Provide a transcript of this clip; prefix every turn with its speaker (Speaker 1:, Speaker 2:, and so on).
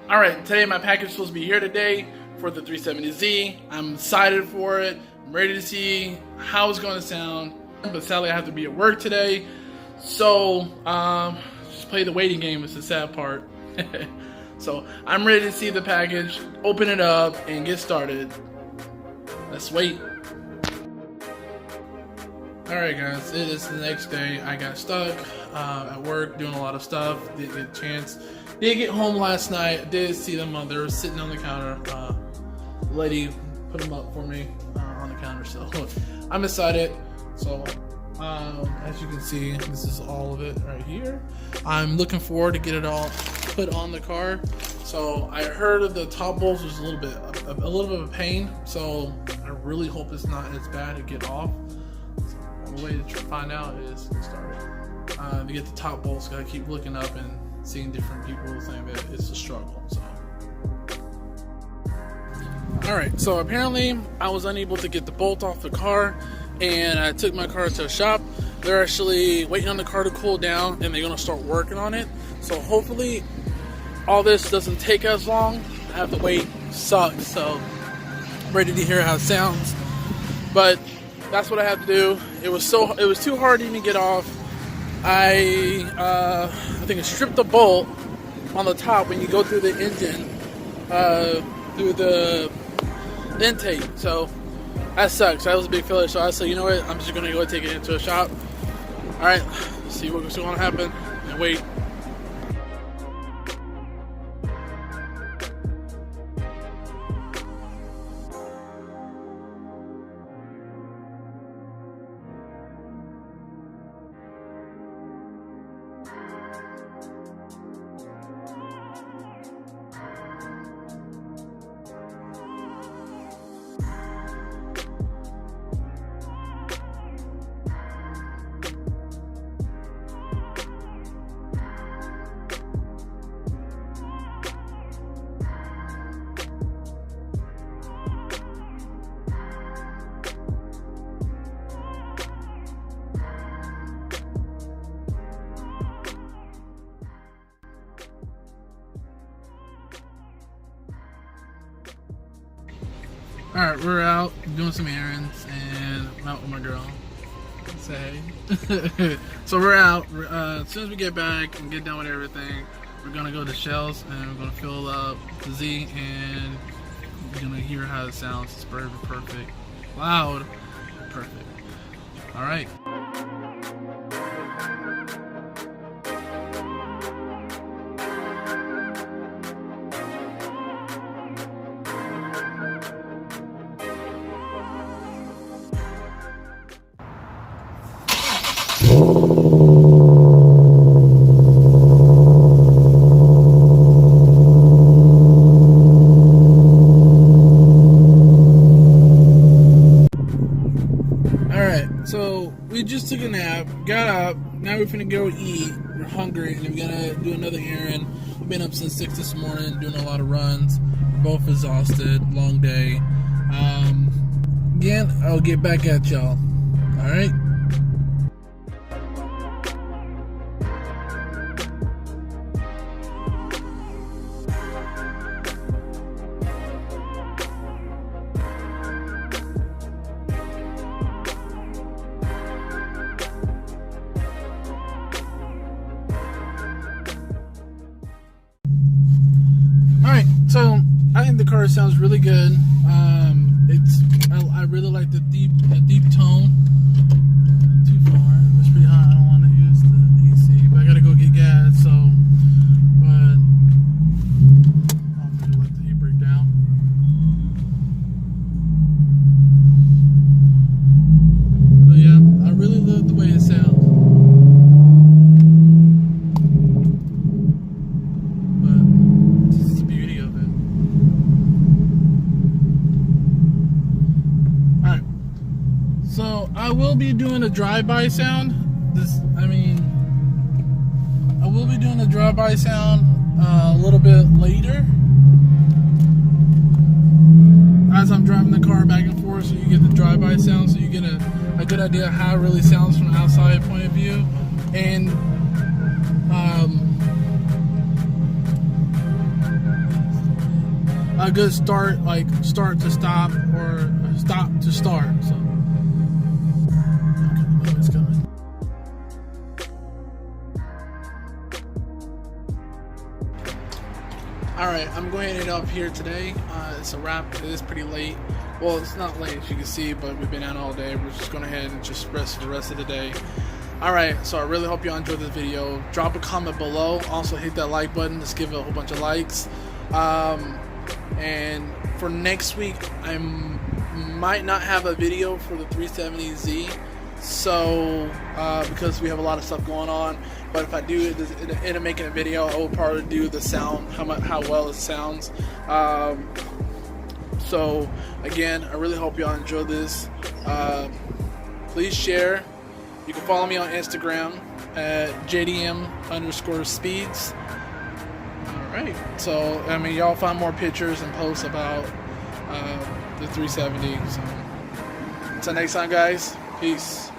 Speaker 1: Alright, today my package is supposed to be here today for the 370Z. I'm excited for it. I'm ready to see how it's going to sound. But sadly I have to be at work today. So, just play the waiting game is the sad part. So, I'm ready to see the package, open it up, and get started. Let's wait. Alright guys, it is the next day. I got stuck at work doing a lot of stuff. Didn't get a chance. Did get home last night. Did see them they were sitting on the counter. The lady put them up for me on the counter. So I'm excited. So as you can see, this is all of it right here. I'm looking forward to get it all put on the car. So I heard of the top bolts was a little bit of a pain. So I really hope it's not as bad to get off. So the way to find out is to start to get the top bolts. Gotta keep looking up and seeing different people saying that it's a struggle. So alright, so apparently I was unable to get the bolt off the car, and I took my car to a shop. They're actually waiting on the car to cool down, and they're gonna start working on it. So hopefully all this doesn't take as long. I have to wait sucks, so I'm ready to hear how it sounds. But that's what I have to do. It was too hard to even get off. I think I stripped the bolt on the top when you go through the engine, through the intake. So that sucks. That was a big failure. So I said, you know what? I'm just gonna go take it into a shop. All right, see what's going to happen and wait. Alright, we're out doing some errands, and I'm out with my girl. Say hey. So we're out. As soon as we get back and get done with everything, we're gonna go to Shells and we're gonna fill up the Z, and you're gonna hear how it sounds. It's perfect, loud, perfect. Alright. So we just took a nap, got up, now we're finna go eat, we're hungry, and we're gonna do another errand. We've been up since 6 this morning, doing a lot of runs, we're both exhausted, long day. Again, I'll get back at y'all, alright? So I think the car sounds really good. I really like the deep tone. Too far. It's pretty hot. I don't want to use the AC, but I gotta go get gas. So, but I'm gonna let the heat break down. But yeah, I really love the way it sounds. So I will be doing a drive-by sound. I will be doing a drive-by sound a little bit later, as I'm driving the car back and forth, so you get the drive-by sound, so you get a good idea of how it really sounds from an outside point of view. And a good start, like start to stop or stop to start. So okay, it's coming. Alright, I'm going to end up here today. It's a wrap. It is pretty late. Well, it's not late as you can see, but we've been out all day. We're just going ahead and just rest for the rest of the day. Alright, so I really hope you all enjoyed this video. Drop a comment below. Also hit that like button. Let's give it a whole bunch of likes. And for next week, I might not have a video for the 370Z. So, because we have a lot of stuff going on. But if I do end up making a video, I will probably do the sound, how well it sounds. So again, I really hope y'all enjoy this. Please share. You can follow me on Instagram at JDM_speeds. Alright, so I mean, y'all find more pictures and posts about the 370. So until next time, guys, peace.